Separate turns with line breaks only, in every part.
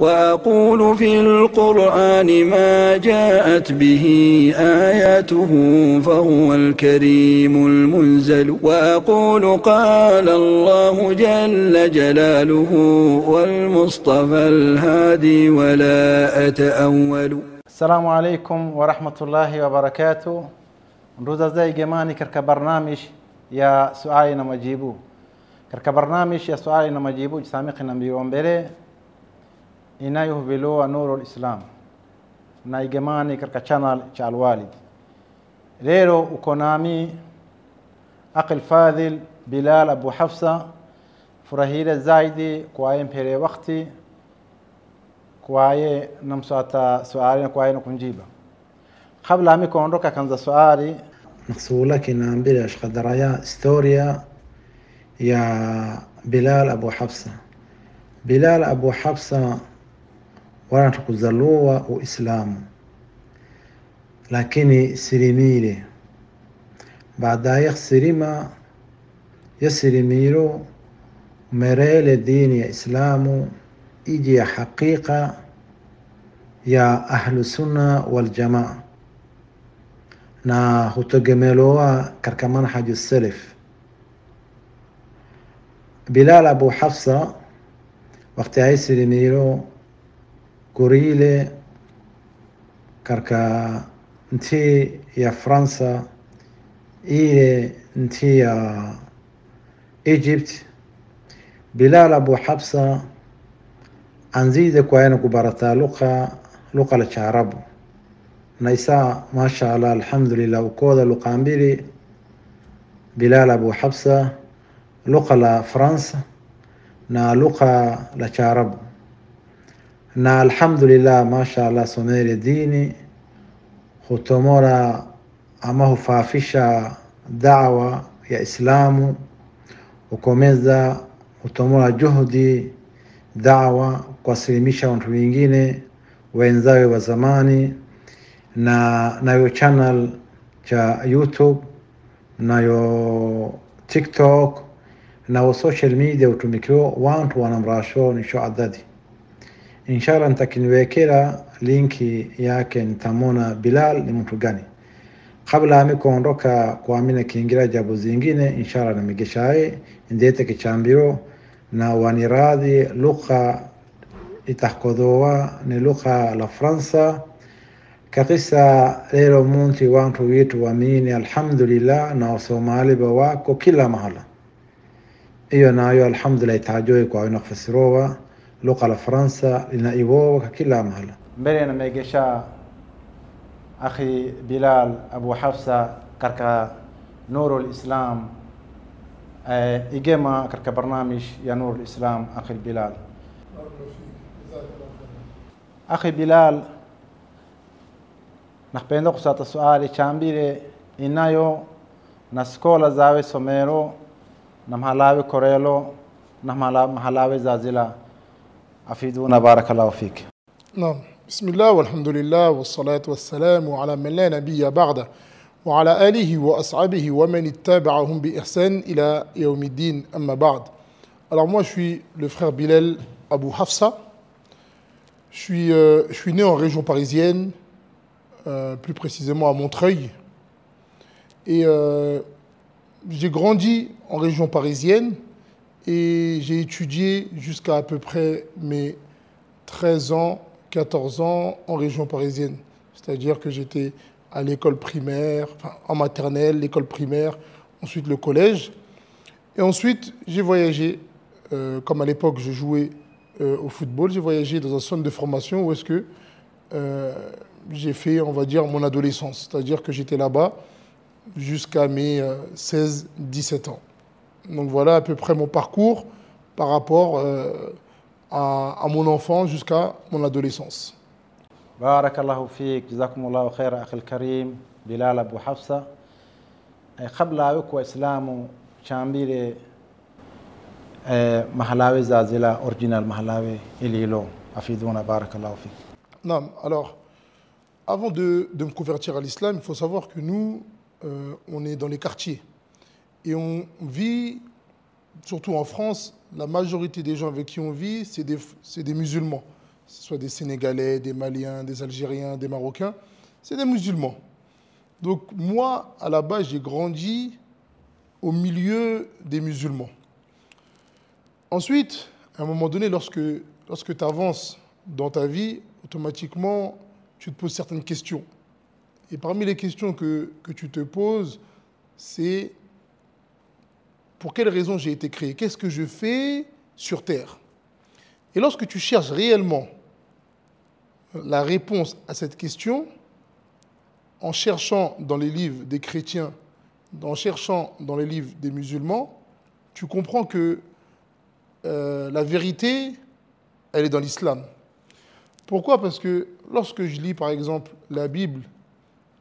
وأقول في القرآن ما جاءت به آياته فهو الكريم المنزل. وأقول قال الله جل جلاله والمصطفى الهادي ولا أتأول.
السلام عليكم ورحمة الله وبركاته. nduza zai gemani katika barnamij ya swali na majibu. Katika barnamij ya swali na majibu jisamiki na mbiombele inayohubiriwa Nurul Islam na igemani katika channel cha Al-Walid. Leo uko nami Aqil Fadhil Bilal Abu Hafsa, furahile zaidi kwa mpele wakati kwa namsata swali kwa kunjiba. Kabla mimi kuondoka kanza swali
نسولك نامبيل أشقدرايا ستوريا يا بلال أبو حفصة. بلال أبو حفصة وانا تكزلوا وإسلام لكني سلميلي بعد يخسرما يسلميلو مريل الدين يا إسلام إجي حقيقة يا أهل السنة والجماعة na hutegemeloa katika manhaj salaf. Bilal Abu Hafsa wakati aisilimiro kurile katika nchi ya Fransa ile nchi ya Egypt. Bilal Abu Hafsa anzide kwa yana kubarata lugha la Kiarabu naisa mashallah alhamdulillah ukoda luqambiri. Bilal Abu Hafsa lugha la Fransa na lugha la Kiarabu na alhamdulillah mashallah someri dini hutomora ama hufafisha da'wa ya Islamu ukomeza hutomora juhudi da'wa kuwasilimisha watu wengine wenzawe wa zamani na nayo channel cha YouTube nayo TikTok na social media utumikio wantu wanamrasho nisho adadi. Inshallah nitakiniwekea linki yake nitamona Bilal ni mtu gani. Kabla amekuondoka kuamini kiingira jambo zingine inshallah namigeshaye ndete kichambiro na waniradhi lugha itahkodoa ni lugha la Fransa. Kakisa leo munti wantu wetu waamini alhamdulillah na Somali wako kila mahala. Iyo nayo alhamdulillah itajoi kwa inafasirowa lugha la Fransa linaibowa kila mahala.
mbele na megesha akhi Bilal Abu Hafsa katika Nurul Islam igema katika barnamij ya Nurul Islam. akhi Bilal akhi Bilal nakpenda kusata swali chambire inayo na skola zawe somero na mahalawe korelo na mahalawe zazila afiduna barakallahu fik.
نعم بسم الله والحمد لله والصلاة والسلام على من لا نبي بعده وعلى آله وأصحابه ومن اتبعهم بإحسان إلى يوم الدين أما بعد. Alors moi je suis le frère Bilal Abu Hafsa. Je suis né en région parisienne, plus précisément à Montreuil. Et j'ai grandi en région parisienne et j'ai étudié jusqu'à à peu près mes 13 ans, 14 ans en région parisienne. C'est-à-dire que j'étais à l'école primaire, enfin, en maternelle, l'école primaire, ensuite le collège. Et ensuite, j'ai voyagé, comme à l'époque je jouais au football, j'ai voyagé dans un centre de formation où est-ce que j'ai fait, on va dire, mon adolescence. C'est-à-dire que j'étais là-bas jusqu'à mes 16-17 ans. Donc voilà à peu près mon parcours par rapport à mon enfance jusqu'à mon adolescence.
Barakallahu fik, jazakumullahu khaira akhi al-karim Bilal Abu Hafsa. Kabla yuko Islamu chambire mahalawe zazila original mahalawe ililo afiduna barakallahu fik.
Non, alors avant de me convertir à l'islam, il faut savoir que nous on est dans les quartiers et on vit, surtout en France, la majorité des gens avec qui on vit, c'est des musulmans. que ce soit des Sénégalais, des Maliens, des Algériens, des Marocains, c'est des musulmans. Donc moi, à la base, j'ai grandi au milieu des musulmans. Ensuite, à un moment donné, lorsque tu avances dans ta vie, automatiquement, tu te poses certaines questions. Et parmi les questions que tu te poses, c'est pour quelle raison j'ai été créé? Qu'est-ce que je fais sur Terre? Et lorsque tu cherches réellement la réponse à cette question, en cherchant dans les livres des chrétiens, en cherchant dans les livres des musulmans, tu comprends que la vérité, elle est dans l'islam. Pourquoi? Parce que lorsque je lis par exemple la Bible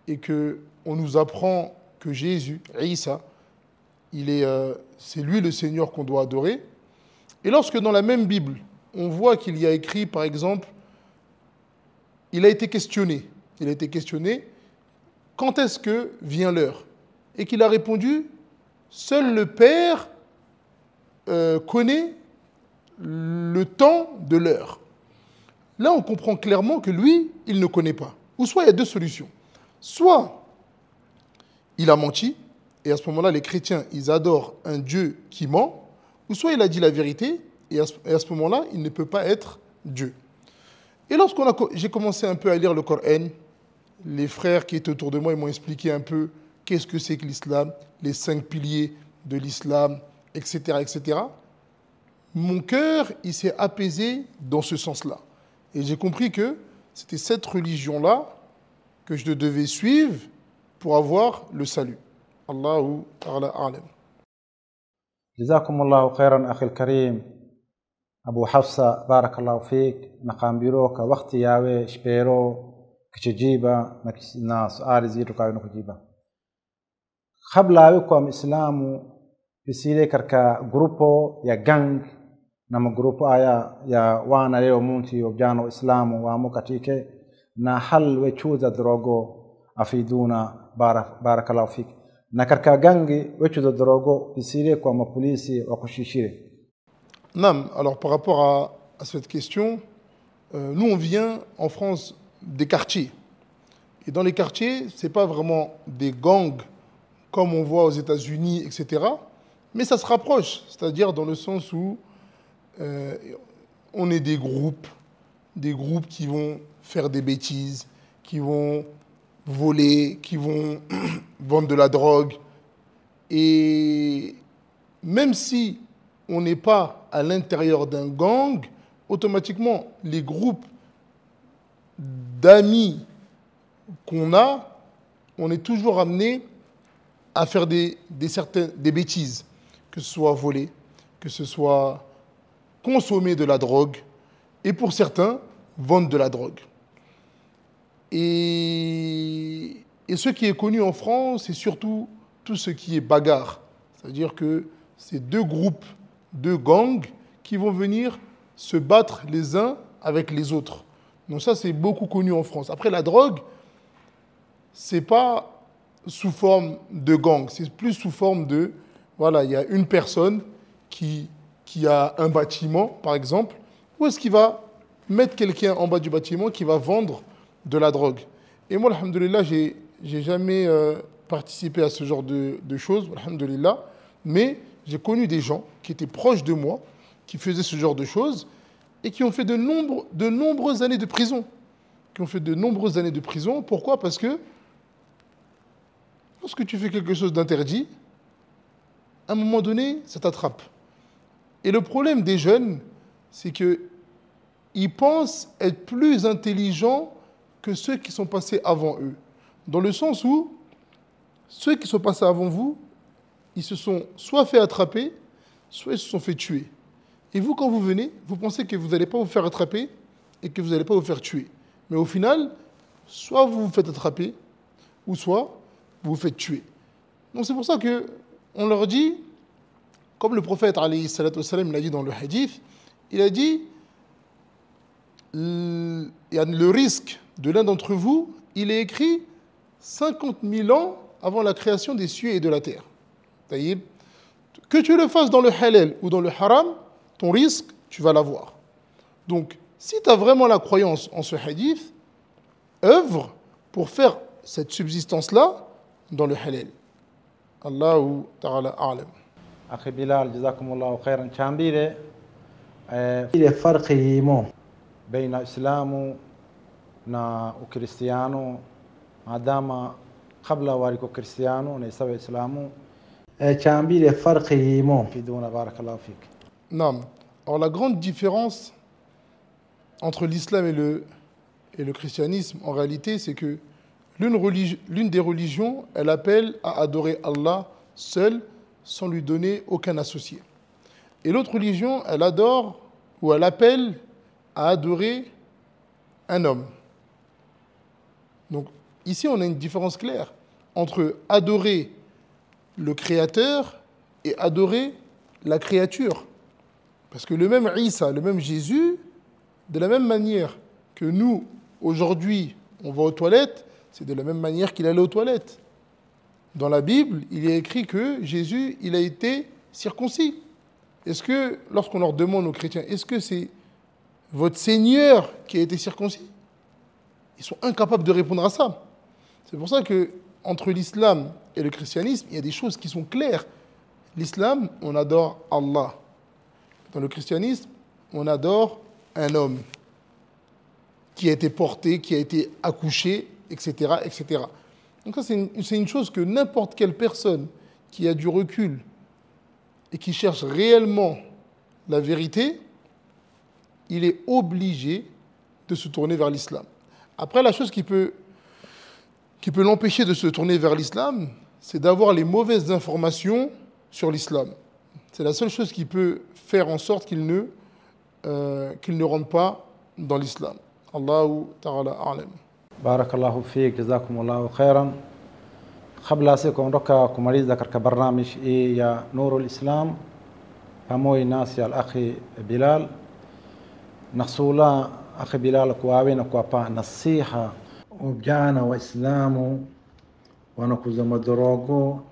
et qu'on nous apprend que Jésus, Isa, c'est lui le Seigneur qu'on doit adorer, et lorsque dans la même Bible, on voit qu'il y a écrit par exemple, il a été questionné quand est-ce que vient l'heure? Et qu'il a répondu, seul le Père connaît le temps de l'heure. Là, on comprend clairement que lui, il ne connaît pas. Ou soit il y a deux solutions. Soit il a menti, et à ce moment-là, les chrétiens, ils adorent un Dieu qui ment, ou soit il a dit la vérité, et à ce moment-là, il ne peut pas être Dieu. Et j'ai commencé un peu à lire le Coran, les frères qui étaient autour de moi, ils m'ont expliqué un peu qu'est-ce que c'est que l'islam, les 5 piliers de l'islam, etc., etc. Mon cœur, il s'est apaisé dans ce sens-là. Et j'ai compris que c'était cette religion-là que je devais suivre pour avoir le salut. Allahu ta'ala a'lam.
جزاكم الله خيرا أخي الكريم أبو حفصة بارك الله فيك نقام بيروك وقت ياوي شبيرو كتجيبا ناس آرزيرو كاينو كجيبا قبل أوكم إسلامو بسيري كركا جروبو يا جانج نما جروبو يا وانا ليو مونتي وبجانو إسلامو وامو كتيكي na hal wechuza drogo afiduna بارك الله فيك na katika gangi wechuza drogo bisire kwa mapolisi wakushishire.
Non, alors par rapport à cette question, nous on vient en France des quartiers. Et dans les quartiers, ce n'est pas vraiment des gangs comme on voit aux États-Unis, etc. Mais ça se rapproche, c'est-à-dire dans le sens où on est des groupes qui vont faire des bêtises, qui vont voler, qui vont vendre de la drogue. Et même si on n'est pas à l'intérieur d'un gang, automatiquement, les groupes d'amis qu'on a, on est toujours amené à faire des bêtises, que ce soit voler, que ce soit consommer de la drogue, et pour certains, vendre de la drogue. Et ce qui est connu en France, c'est surtout tout ce qui est bagarre. C'est-à-dire que c'est deux groupes, deux gangs qui vont venir se battre les uns avec les autres. Donc ça, c'est beaucoup connu en France. Après, la drogue, c'est pas sous forme de gang, c'est plus sous forme de, voilà, il y a une personne qui a un bâtiment, par exemple, où est-ce qu'il va mettre quelqu'un en bas du bâtiment qui va vendre de la drogue. Et moi, alhamdoulilah, j'ai jamais participé à ce genre de choses, alhamdoulilah, mais j'ai connu des gens qui étaient proches de moi, qui faisaient ce genre de choses, et qui ont fait de nombreuses années de prison. Pourquoi? Parce que lorsque tu fais quelque chose d'interdit, à un moment donné, ça t'attrape. Et le problème des jeunes, c'est qu'ils pensent être plus intelligents que ceux qui sont passés avant eux. Dans le sens où, ceux qui sont passés avant vous, ils se sont soit fait attraper, soit ils se sont fait tuer. Et vous, quand vous venez, vous pensez que vous n'allez pas vous faire attraper et que vous n'allez pas vous faire tuer. Mais au final, soit vous vous faites attraper, ou soit vous vous faites tuer. Donc c'est pour ça qu'on leur dit, comme le prophète alayhi salatu wassalam l'a dit dans le hadith, il a dit, le risque de l'un d'entre vous, il est écrit 50 000 ans avant la création des cieux et de la terre. Que tu le fasses dans le halal ou dans le haram, ton risque, tu vas l'avoir. Donc, si tu as vraiment la croyance en ce hadith, œuvre pour faire cette subsistance-là dans le halal. Allahu ta'ala a'lam.
Akhi Bilal, jazakumullahu khairan. Chambire
ile farqi yimo
baina Islamu na Ukristiano, maadama kabla waliko Kristiano na isawa Islamu
chambile farqi yimo
fiduna barakallahu fik.
Non. Alors la grande différence entre l'islam et le christianisme, en réalité, c'est que l'une des religions, elle appelle à adorer Allah seul, sans lui donner aucun associé. Et l'autre religion, elle adore ou elle appelle à adorer un homme. Donc ici, on a une différence claire entre adorer le Créateur et adorer la créature. Parce que le même Isa, le même Jésus, de la même manière que nous, aujourd'hui, on va aux toilettes, c'est de la même manière qu'il allait aux toilettes. Dans la Bible, il est écrit que Jésus, il a été circoncis. Est-ce que, lorsqu'on leur demande aux chrétiens, est-ce que c'est votre Seigneur qui a été circoncis? Ils sont incapables de répondre à ça. C'est pour ça qu'entre l'islam et le christianisme, il y a des choses qui sont claires. L'islam, on adore Allah. Dans le christianisme, on adore un homme qui a été porté, qui a été accouché, etc. etc. Donc ça, c'est une chose que n'importe quelle personne qui a du recul et qui cherche réellement la vérité, il est obligé de se tourner vers l'islam. Après, la chose qui peut l'empêcher de se tourner vers l'islam, c'est d'avoir les mauvaises informations sur l'islam. C'est la seule chose qui peut faire en sorte qu'il ne rentre pas dans l'islam. Allahu ta'ala a'lam.
Barakallahu fik, jazakumullahu khairan. Kabla sikondoka kumaliza katika barnamish hii ya Nurul Islam pamoja nasi al-akhi Bilal, naksula akhi Bilal kuawina kuwapa nasiha
vijana waislamu wanakuza madorogo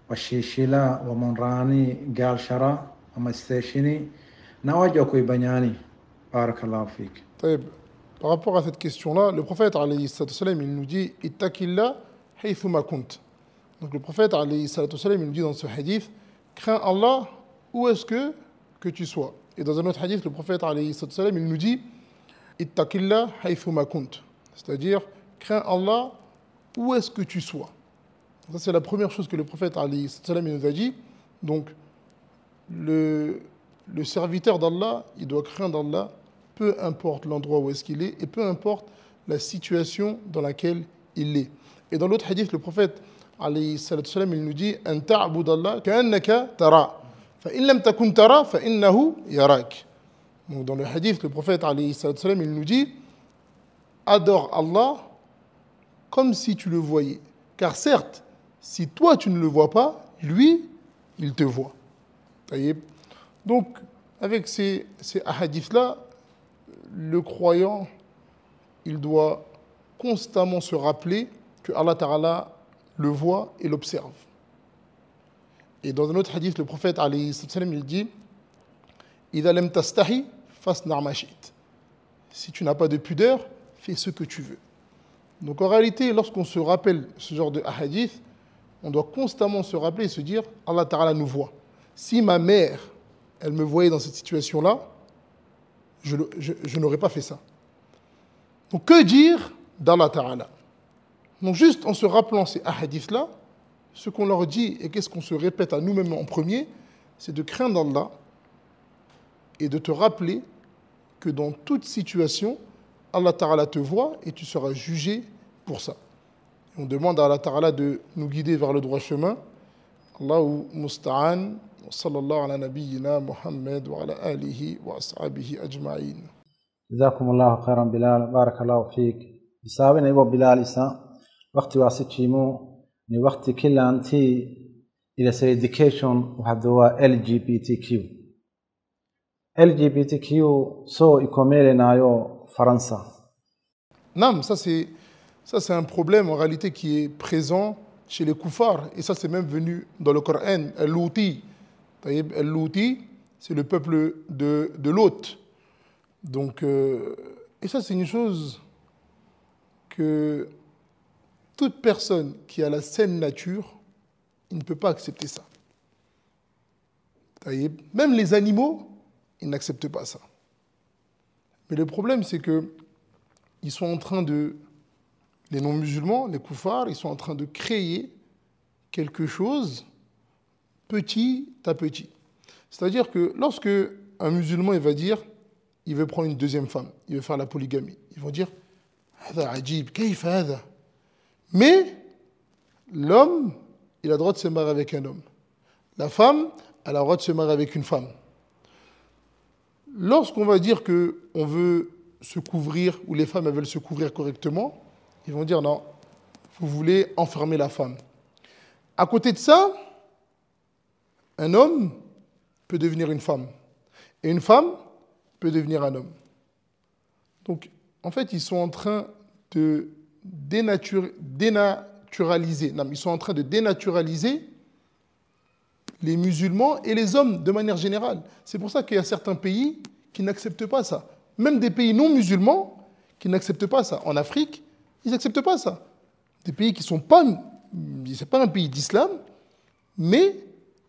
washishila wamonrani galshara ama stationi na waje kuibanyani. Barakallahu fik.
طيب, par rapport à cette question-là, le prophète alayhi salatu wassalam, il nous dit ittaqillah haythuma kunt. Donc le prophète alayhi salatu wassalam, il nous dit dans ce hadith, crains Allah où est-ce que tu sois. Et dans un autre hadith, le prophète alayhi salatu wassalam, il nous dit ittaqillah haythuma kunt. C'est-à-dire, crains Allah où est-ce que tu sois. Ça, c'est la première chose que le prophète alayhi salatu wassalam, il nous a dit. Donc, le serviteur d'Allah, il doit craindre Allah, peu importe l'endroit où est-ce qu'il est, et peu importe la situation dans laquelle il est. Et dans l'autre hadith, le prophète, alayhi salatu wassalam, il nous dit « An ta'bud Allah ka'annaka tara, fa in lam takun tara, fa innahu yarak ». Donc dans le hadith, le prophète, alayhi salatu wassalam, il nous dit « Adore Allah comme si tu le voyais. Car certes, si toi tu ne le vois pas, lui, il te voit. » Donc, avec ces hadiths-là, le croyant, il doit constamment se rappeler que Allah Ta'ala le voit et l'observe. Et dans un autre hadith, le prophète alayhi sallam, il dit Idha lam tastahi fasna' ma shi'ta. Si tu n'as pas de pudeur, fais ce que tu veux. Donc en réalité, lorsqu'on se rappelle ce genre de hadith, on doit constamment se rappeler et se dire Allah Ta'ala nous voit. Si ma mère, elle me voyait dans cette situation-là, je n'aurais pas fait ça. Donc que dire d'Allah Ta'ala? Donc juste en se rappelant ces hadiths-là, ce qu'on leur dit et qu'est-ce qu'on se répète à nous-mêmes en premier, c'est de craindre Allah et de te rappeler que dans toute situation, Allah Ta'ala te voit et tu seras jugé pour ça. Et on demande à Allah Ta'ala de nous guider vers le droit chemin. Allahu musta'an. وصلى الله على نبينا محمد وعلى آله وأصحابه أجمعين.
جزاكم الله خيرا بلال, بارك الله فيك. بسابنا يبو بلال إسا وقت واسطيمو ni وقت كل أنتي إلى education وهذا LGBTQ. LGBTQ so ikomele nayo Faransa.
Non, ça c'est un problème en réalité qui est présent chez les koufars et ça c'est même venu dans le Coran, al-Louti. Al-Louti, c'est le peuple de Lot. Donc, et ça c'est une chose que toute personne qui a la saine nature, il ne peut pas accepter ça. Même les animaux, ils n'acceptent pas ça. Mais le problème, c'est qu'ils sont en train de, les non-musulmans, les koufars, ils sont en train de créer quelque chose petit à petit. C'est-à-dire que lorsque un musulman il va dire, il veut prendre une deuxième femme, il veut faire la polygamie, ils vont dire, hada ajib, kayf hada. Mais l'homme, il a le droit de se marier avec un homme. La femme, elle a le droit de se marier avec une femme. Lorsqu'on va dire qu'on veut se couvrir, ou les femmes elles veulent se couvrir correctement, ils vont dire non, vous voulez enfermer la femme. À côté de ça, un homme peut devenir une femme. Et une femme peut devenir un homme. Donc, en fait, ils sont en train de dénaturaliser. Non, ils sont en train de dénaturaliser les musulmans et les hommes de manière générale. C'est pour ça qu'il y a certains pays qui n'acceptent pas ça. Même des pays non musulmans qui n'acceptent pas ça. En Afrique, ils n'acceptent pas ça. Des pays qui ne sont pas... C'est pas un pays d'islam, mais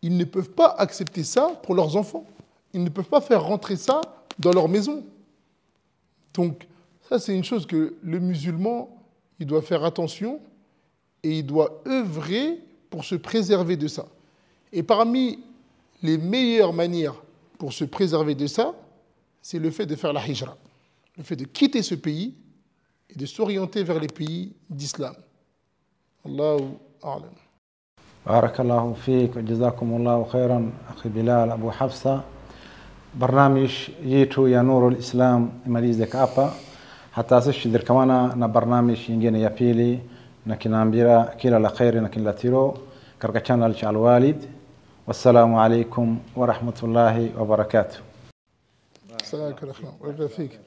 ils ne peuvent pas accepter ça pour leurs enfants. Ils ne peuvent pas faire rentrer ça dans leur maison. Donc, ça, c'est une chose que le musulman, il doit faire attention et il doit œuvrer pour se préserver de ça. Et parmi les meilleures manières pour se préserver de ça, c'est le fait de faire la hijra, le fait de quitter ce pays et de s'orienter vers les pays d'islam. Allahu a'lam.
بارك الله فيك وجزاكم الله خيرا أخي بلال أبو حفصة. برنامج ييتو يا نور الإسلام imalizek hapa. Hata sisi dirkamana na barnamij nyingine ya pili na kinaambia kila la khairi na kila tiro katika channel cha Al-Walid. Wassalamu alaikum wa rahmatullahi wa barakatuh.
Assalamu alaikum wa rahmatullahi wa barakatuh.